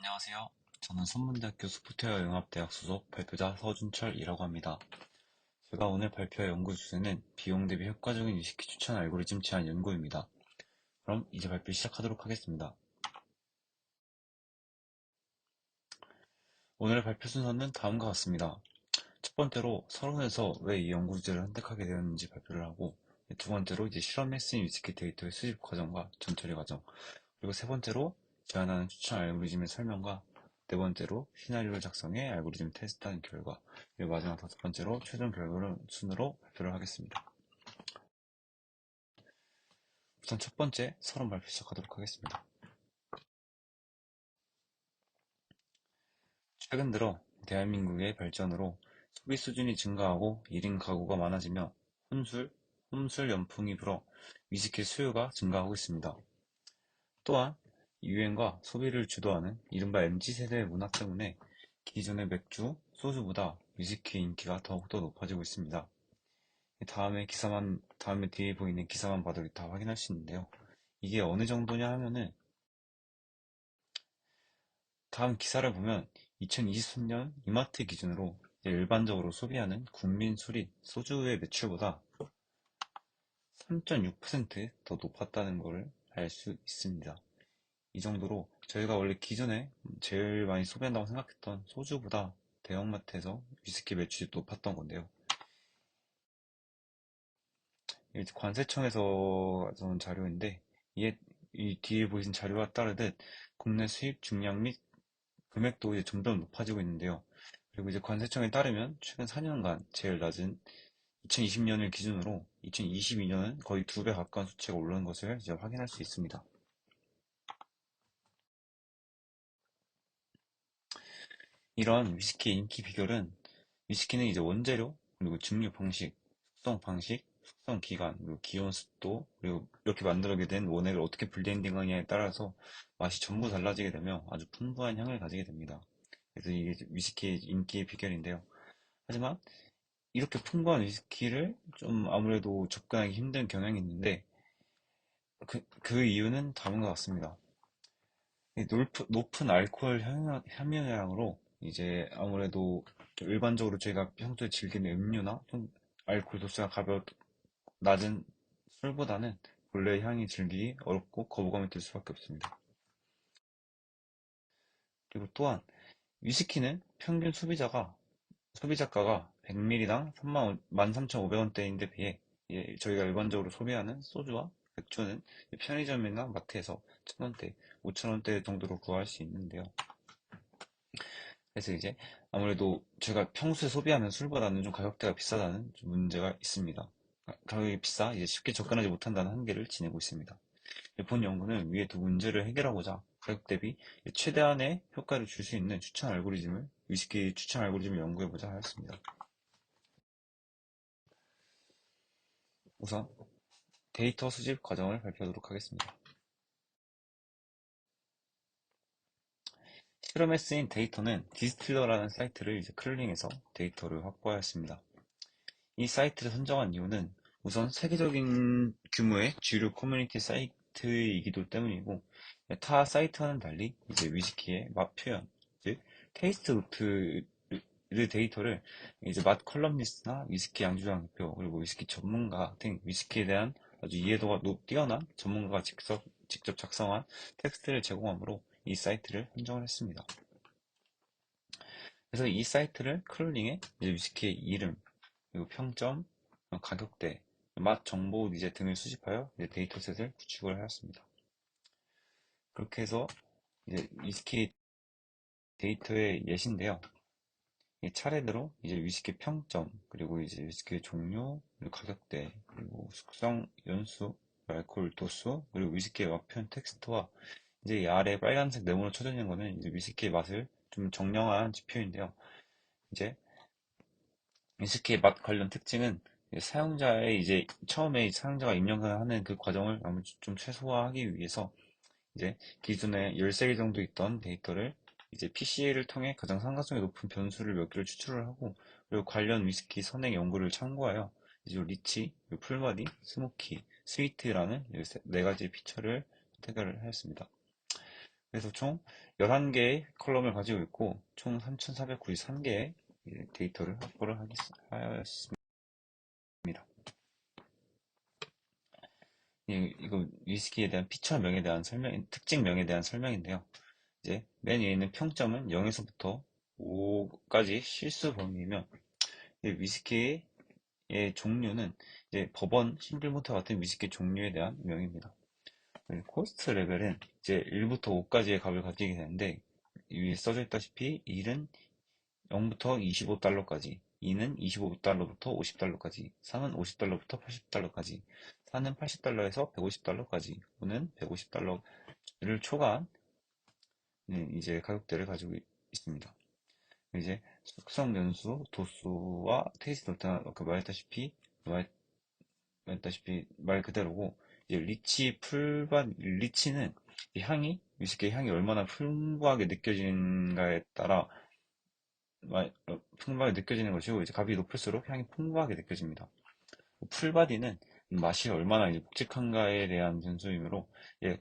안녕하세요. 저는 선문대학교 소프트웨어 융합대학 소속 발표자 서준철이라고 합니다. 제가 오늘 발표할 연구 주제는 비용 대비 효과적인 위스키 추천 알고리즘 제안 연구입니다. 그럼 이제 발표 시작하도록 하겠습니다. 오늘의 발표 순서는 다음과 같습니다. 첫 번째로 서론에서 왜 이 연구 주제를 선택하게 되었는지 발표를 하고, 두 번째로 이제 실험에 쓰인 위스키 데이터의 수집 과정과 전처리 과정, 그리고 세 번째로 제안하는 추천 알고리즘의 설명과 네 번째로 시나리오를 작성해 알고리즘 테스트한 결과, 그리고 마지막 다섯 번째로 최종 결과를 순으로 발표를 하겠습니다. 우선 첫 번째 서론 발표 시작하도록 하겠습니다. 최근 들어 대한민국의 발전으로 소비 수준이 증가하고 1인 가구가 많아지며 홈술 연풍이 불어 위스키 수요가 증가하고 있습니다. 또한 유행과 소비를 주도하는 이른바 MZ세대의 문화 때문에 기존의 맥주, 소주보다 위스키의 인기가 더욱더 높아지고 있습니다. 다음에 뒤에 보이는 기사만 봐도 다 확인할 수 있는데요. 이게 어느 정도냐 하면은, 다음 기사를 보면 2023년 이마트 기준으로 일반적으로 소비하는 국민 수입 소주의 매출보다 3.6%더 높았다는 것을 알 수 있습니다. 이 정도로 저희가 원래 기존에 제일 많이 소비한다고 생각했던 소주보다 대형마트에서 위스키 매출이 높았던 건데요. 이게 관세청에서 나온 자료인데, 이게 이 뒤에 보이신 자료와 따르듯 국내 수입 중량 및 금액도 이제 점점 높아지고 있는데요. 그리고 이제 관세청에 따르면 최근 4년간 제일 낮은 2020년을 기준으로 2022년은 거의 2배 가까운 수치가 오르는 것을 이제 확인할 수 있습니다. 이런 위스키의 인기 비결은, 위스키는 이제 원재료, 그리고 증류 방식, 숙성 기간, 그리고 기온 습도, 그리고 이렇게 만들게 된 원액을 어떻게 블렌딩하냐에 따라서 맛이 전부 달라지게 되며 아주 풍부한 향을 가지게 됩니다. 그래서 이게 위스키의 인기의 비결인데요. 하지만 이렇게 풍부한 위스키를 좀 아무래도 접근하기 힘든 경향이 있는데, 그 이유는 다음과 같습니다. 이 높은 알코올 함유량으로 이제 아무래도 일반적으로 저희가 평소에 즐기는 음료나 좀 알코올 도수가 낮은 술보다는 본래 향이 즐기기 어렵고 거부감이 들 수밖에 없습니다. 그리고 또한 위스키는 평균 소비자가가 100ml당 13,500원대인데 비해, 저희가 일반적으로 소비하는 소주와 맥주는 편의점이나 마트에서 1,000원대, 5,000원대 정도로 구할 수 있는데요. 그래서 이제 아무래도 제가 평소에 소비하는 술보다는 좀 가격대가 비싸다는 좀 문제가 있습니다. 가격이 비싸 이제 쉽게 접근하지 못한다는 한계를 지니고 있습니다. 본 연구는 위의 두 문제를 해결하고자 가격 대비 최대한의 효과를 줄 수 있는 위스키 추천 알고리즘을 연구해보자 하였습니다. 우선 데이터 수집 과정을 발표하도록 하겠습니다. 실험에 쓰인 데이터는 디스틸러라는 사이트를 이제 크롤링해서 데이터를 확보하였습니다. 이 사이트를 선정한 이유는 우선 세계적인 규모의 주류 커뮤니티 사이트이기도 때문이고, 타 사이트와는 달리 이제 위스키의 맛 표현, 즉 테이스트 노트 데이터를 이제 맛 컬럼니스트나 위스키 양조장 대표, 그리고 위스키 전문가 등 위스키에 대한 아주 이해도가 뛰어난 전문가가 직접 작성한 텍스트를 제공하므로 이 사이트를 선정을 했습니다. 그래서 이 사이트를 크롤링해 이제 위스키의 이름, 그리고 평점, 가격대, 맛 정보 이제 등을 수집하여 이제 데이터셋을 구축을 하였습니다. 그렇게 해서 이제 위스키 데이터의 예시인데요. 차례대로 이제 위스키 평점, 그리고 이제 위스키의 종류, 그리고 가격대, 그리고 숙성 연수, 알코올 도수, 그리고 위스키의 맛표현 텍스트와 이제 이 아래 빨간색 네모로 쳐져 있는 거는 이제 위스키의 맛을 좀 정량화한 지표인데요. 이제 위스키의 맛 관련 특징은 이제 처음에 사용자가 입력하는 그 과정을 아무 좀 최소화하기 위해서 이제 기존에 13개 정도 있던 데이터를 이제 PCA를 통해 가장 상관성이 높은 변수를 몇 개를 추출을 하고, 그리고 관련 위스키 선행 연구를 참고하여 이제 리치, 풀바디, 스모키, 스위트라는 네 가지 피처를 선택을 하였습니다. 그래서 총 11개의 컬럼을 가지고 있고 총 3,493개의 데이터를 확보를 하였습니다. 이거 위스키에 대한 피처명에 대한 특징명에 대한 설명인데요. 이제 맨 위에 있는 평점은 0에서부터 5까지 실수 범위이며 위스키의 종류는 이제 버번, 싱글모터 같은 위스키 종류에 대한 명입니다. 코스트 레벨은 이제 1부터 5까지의 값을 가지게 되는데 위에 써져 있다시피 1은 0부터 25달러까지, 2는 25달러부터 50달러까지, 3은 50달러부터 80달러까지, 4는 80달러에서 150달러까지, 5는 150달러를 초과한 이제 가격대를 가지고 있습니다. 이제 숙성 연수, 도수와 테이스트 노트는 아까 말했다시피 말 그대로고 이제 리치는 이 향이 위스키의 향이 얼마나 풍부하게 느껴지는가에 따라 풍부하게 느껴지는 것이고 이제 값이 높을수록 향이 풍부하게 느껴집니다. 풀바디는 맛이 얼마나 이제 묵직한가에 대한 변수이므로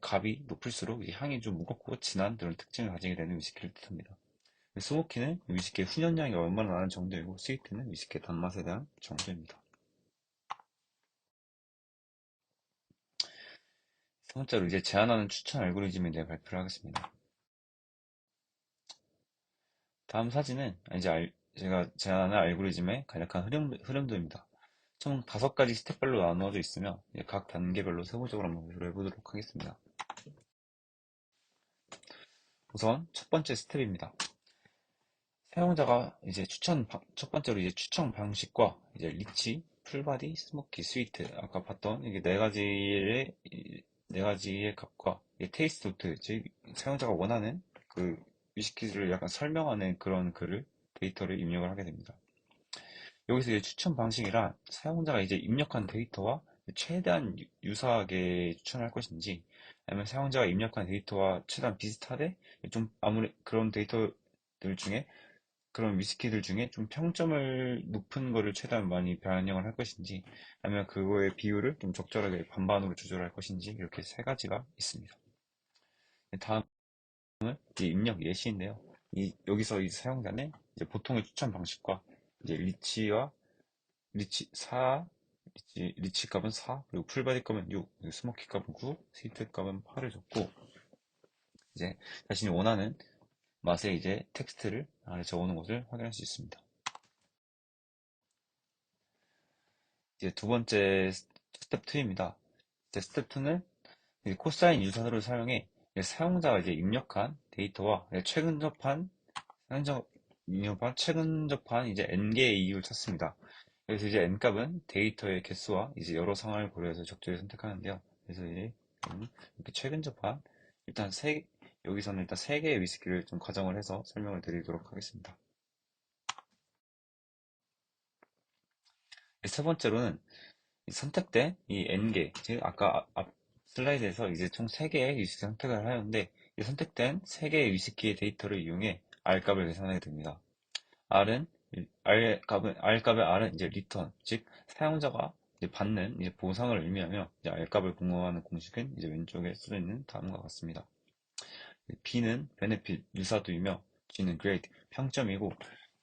값이 높을수록 이제 향이 좀 무겁고 진한 그런 특징을 가지게 되는 위스키를 뜻합니다. 스모키는 위스키의 훈연량이 얼마나 나는 정도이고 스위트는 위스키의 단맛에 대한 정도입니다. 세 번째로 이제 제안하는 추천 알고리즘에 대해 발표를 하겠습니다. 다음 사진은 이제 제가 제안하는 알고리즘의 간략한 흐름도입니다. 총 5가지 스텝별로 나누어져 있으며 각 단계별로 세부적으로 한번 공부를 해보도록 하겠습니다. 우선 첫 번째 스텝입니다. 사용자가 이제 첫 번째로 이제 추천 방식과 이제 리치, 풀바디, 스모키, 스위트 아까 봤던 이게 네 가지의 값과 테이스트 노트 즉 사용자가 원하는 그 위스키를 약간 설명하는 그런 데이터를 입력을 하게 됩니다. 여기서 이제 추천 방식이란 사용자가 이제 입력한 데이터와 최대한 유사하게 추천할 것인지 아니면 사용자가 입력한 데이터와 최대한 비슷하되 좀 아무리 그런 위스키들 중에 좀 평점을 높은 거를 최대한 많이 반영을 할 것인지 아니면 그거의 비율을 좀 적절하게 반반으로 조절할 것인지 이렇게 세 가지가 있습니다. 다음은 이제 입력 예시인데요. 여기서 이 사용자는 이제 보통의 추천 방식과 이제 리치 4, 리치 값은 4, 그리고 풀바디 값은 6, 그리고 스모키 값은 9, 스위트 값은 8을 줬고 이제 자신이 원하는 맛의 이제 텍스트를 안에 적어놓은 것을 확인할 수 있습니다. 이제 두 번째 스텝 2입니다. 이제 스텝 2는 코사인 유사를 사용해 사용자가 이제 입력한 데이터와 최근 접한 이제 n개의 이유를 찾습니다. 그래서 이제 n값은 데이터의 개수와 이제 여러 상황을 고려해서 적절히 선택하는데요. 그래서 이제 이렇게 최근 접한 여기서는 일단 세 개의 위스키를 좀 가정을 해서 설명을 드리도록 하겠습니다. 세 번째로는 선택된 이 n개, 즉 아까 앞 슬라이드에서 이제 총 3개의 위스키 선택을 하였는데 이 선택된 3개의 위스키의 데이터를 이용해 R값을 계산하게 됩니다. R값의 R은 이제 리턴, 즉 사용자가 이제 받는 이제 보상을 의미하며 이제 R값을 공유하는 공식은 이제 왼쪽에 쓰여 있는 다음과 같습니다. B는 베네핏, 유사도이며 G는 그레이드, 평점이고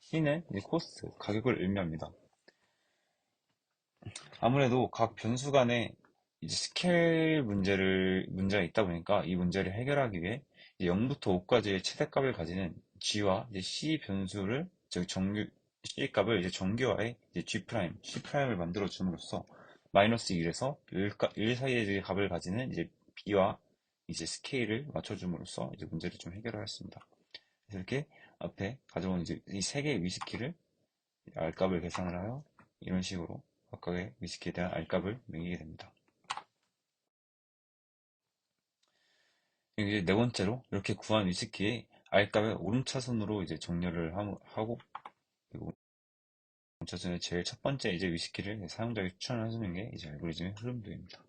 C는 이제 코스트, 가격을 의미합니다. 아무래도 각 변수 간에 이제 스케일 문제가 있다 보니까 이 문제를 해결하기 위해 이제 0부터 5까지의 최대값을 가지는 G와 이제 C 변수를 즉 C 값을 이제 정규화해 이제 G 프라임, C 프라임을 만들어 줌으로써 마이너스 1에서 1 사이의 값을 가지는 이제 B와 이제 스케일을 맞춰줌으로써 이제 문제를 좀 해결하였습니다. 그래서 이렇게 앞에 가져온 이제 이 세 개의 위스키를 R값을 계산을 하여 이런 식으로 각각의 위스키에 대한 R값을 매기게 됩니다. 이제 네 번째로 이렇게 구한 위스키의 R값을 오름차순으로 이제 정렬을 하고 그리고 오름차순의 제일 첫 번째 이제 위스키를 사용자에게 추천을 해주는 게 이제 알고리즘의 흐름도입니다.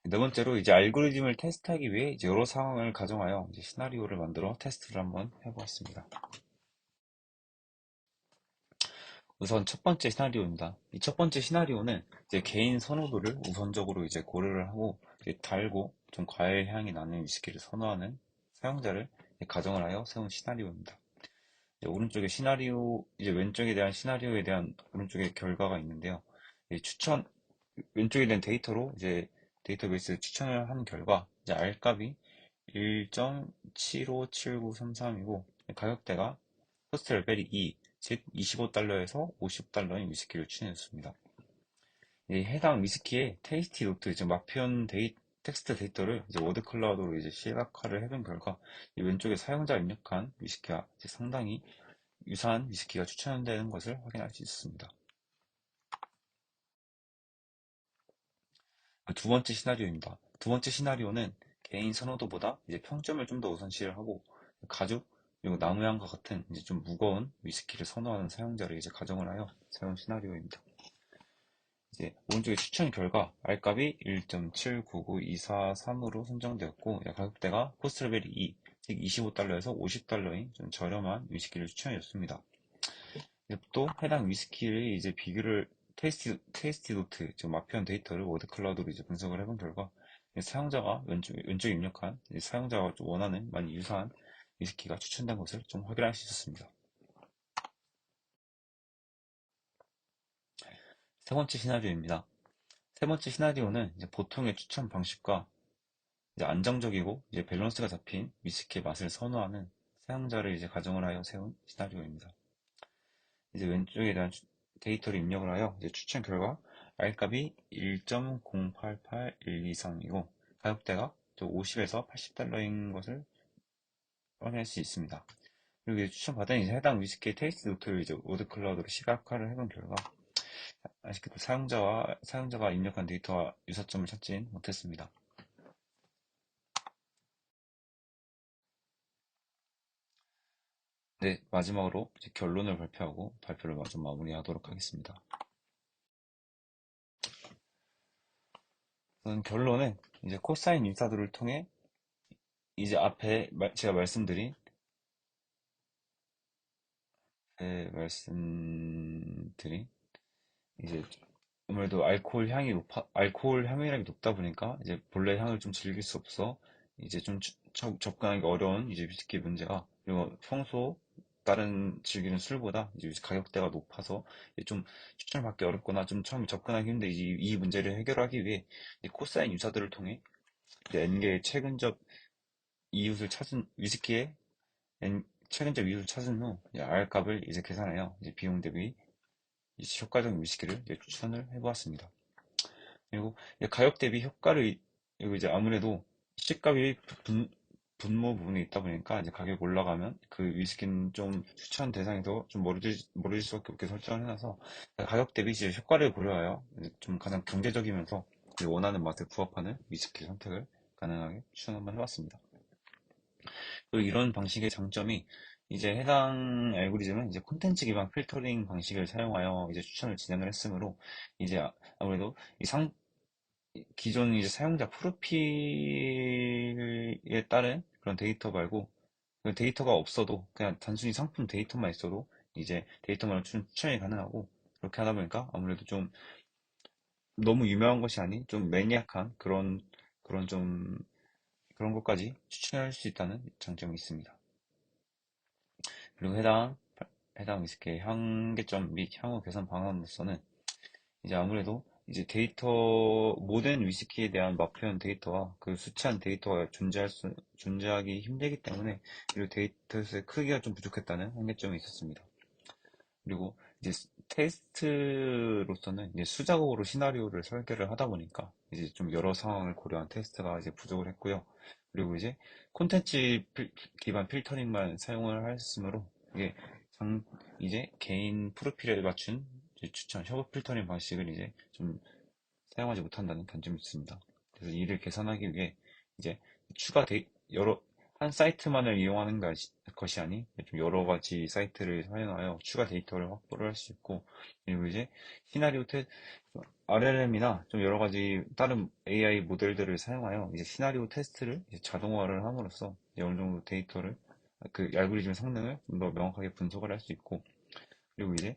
네 번째로 이제 알고리즘을 테스트하기 위해 이제 여러 상황을 가정하여 이제 시나리오를 만들어 테스트를 한번 해보았습니다. 우선 첫 번째 시나리오입니다. 이 첫 번째 시나리오는 이제 개인 선호도를 우선적으로 이제 고려를 하고 이제 달고 좀 과일 향이 나는 위스키를 선호하는 사용자를 가정을 하여 세운 시나리오입니다. 이제 오른쪽에 시나리오, 이제 왼쪽에 대한 시나리오에 대한 오른쪽에 결과가 있는데요. 이 추천, 왼쪽에 대한 데이터로 이제 데이터베이스 추천을 한 결과 이제 R값이 1.757933이고 가격대가 퍼스트 레벨이 2, 즉 25달러에서 50달러인 위스키를 추천했습니다. 해당 위스키의 테이스티 노트, 즉 맛표현 텍스트 데이터를 이제 워드 클라우드로 이제 시각화를 해본 결과 이 왼쪽에 사용자 입력한 위스키와 이제 상당히 유사한 위스키가 추천되는 것을 확인할 수 있습니다. 두 번째 시나리오입니다. 두 번째 시나리오는 개인 선호도보다 이제 평점을 좀 더 우선시를 하고 가죽 그리고 나무향과 같은 이제 좀 무거운 위스키를 선호하는 사용자를 이제 가정을 하여 세운 시나리오입니다. 이제 오른쪽에 추천 결과 R값이 1.799243으로 선정되었고 가격대가 포스트레벨이 2, 즉 25달러에서 50달러인 좀 저렴한 위스키를 추천해줬습니다. 또 해당 위스키를 이제 비교를 테이스티 노트, 즉 맛표현 데이터를 워드 클라우드로 이제 분석을 해본 결과 사용자가 왼쪽 입력한 사용자가 좀 원하는 많이 유사한 위스키가 추천된 것을 좀 확인할 수 있었습니다. 세 번째 시나리오입니다. 세 번째 시나리오는 이제 보통의 추천 방식과 이제 안정적이고 이제 밸런스가 잡힌 위스키의 맛을 선호하는 사용자를 이제 가정을 하여 세운 시나리오입니다. 이제 왼쪽에 대한 데이터를 입력을 하여 이제 추천 결과 R값이 1.088123이고 가격대가 50에서 80달러인 것을 확인할 수 있습니다. 그리고 이제 추천받은 이제 해당 위스키의 테이스트 노트를 이제 워드 클라우드로 시각화를 해본 결과 아쉽게도 사용자가 입력한 데이터와 유사점을 찾지는 못했습니다. 네, 마지막으로 이제 결론을 발표하고 발표를 좀 마무리하도록 하겠습니다. 우선 결론은 이제 코사인 인사도를 통해 이제 앞에 제가 말씀드린 이제 아무래도 알코올 함유량이 높다 보니까 이제 본래 향을 좀 즐길 수 없어 이제 좀 접근하기 어려운 이제 위스키 문제가 그리고 평소 다른 즐기는 술보다 이제 가격대가 높아서 이제 좀 추천을 받기 어렵거나 좀 처음에 접근하기 힘든 이 문제를 해결하기 위해 이 코사인 유사들을 통해 이제 N개의 위스키의 최근적 이유를 찾은 후 이제 R값을 이제 계산하여 이제 비용 대비 이제 효과적인 위스키를 이제 추천을 해보았습니다. 그리고 이제 가격 대비 효과를 그리고 이제 아무래도 시값이 분모 부분에 있다 보니까 이제 가격이 올라가면 그 위스키는 좀 추천 대상에서 좀 멀어질 수밖에 없게 설정을 해놔서 가격 대비 이제 효과를 고려하여 이제 좀 가장 경제적이면서 이제 원하는 맛에 부합하는 위스키 선택을 가능하게 추천 한번 해봤습니다. 그리고 이런 방식의 장점이 이제 해당 알고리즘은 이제 콘텐츠 기반 필터링 방식을 사용하여 이제 추천을 진행을 했으므로 이제 아무래도 기존 이제 사용자 프로필에 따른 그런 데이터 말고 그 데이터가 없어도 그냥 단순히 상품 데이터만 있어도 이제 데이터만 추천이 가능하고 그렇게 하다 보니까 아무래도 좀 너무 유명한 것이 아닌 좀 매니악한 그런 좀 그런 것까지 추천할 수 있다는 장점이 있습니다. 그리고 해당 위스키의 향계점 및 향후 개선 방안으로서는 이제 아무래도 이제 모든 위스키에 대한 맛 표현 데이터와 그 수치한 데이터가 존재하기 힘들기 때문에 그리고 데이터의 크기가 좀 부족했다는 한계점이 있었습니다. 그리고 이제 테스트로서는 이제 수작업으로 시나리오를 설계를 하다 보니까 이제 좀 여러 상황을 고려한 테스트가 이제 부족을 했고요. 그리고 이제 콘텐츠 기반 필터링만 사용을 했으므로 이게 장, 이제 개인 프로필에 맞춘 이제 협업 필터링 방식을 이제 좀 사용하지 못한다는 단점이 있습니다. 그래서 이를 개선하기 위해 이제 추가 여러 한 사이트만을 이용하는 것이 아닌 좀 여러 가지 사이트를 활용하여 추가 데이터를 확보를 할 수 있고 그리고 이제 시나리오 RLM이나 좀 여러 가지 다른 AI 모델들을 사용하여 이제 시나리오 테스트를 이제 자동화를 함으로써 이제 어느 정도 그 알고리즘 성능을 좀 더 명확하게 분석을 할 수 있고 그리고 이제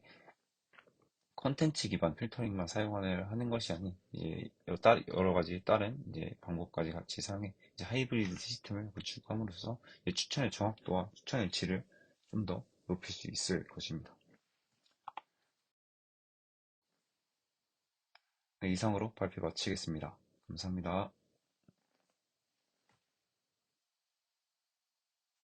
컨텐츠 기반 필터링만 사용하는 것이 아닌 이제 여러 가지 다른 이제 방법까지 같이 사용해 이제 하이브리드 시스템을 구축함으로써 이제 추천의 정확도와 추천의 질을 좀 더 높일 수 있을 것입니다. 네, 이상으로 발표 마치겠습니다. 감사합니다.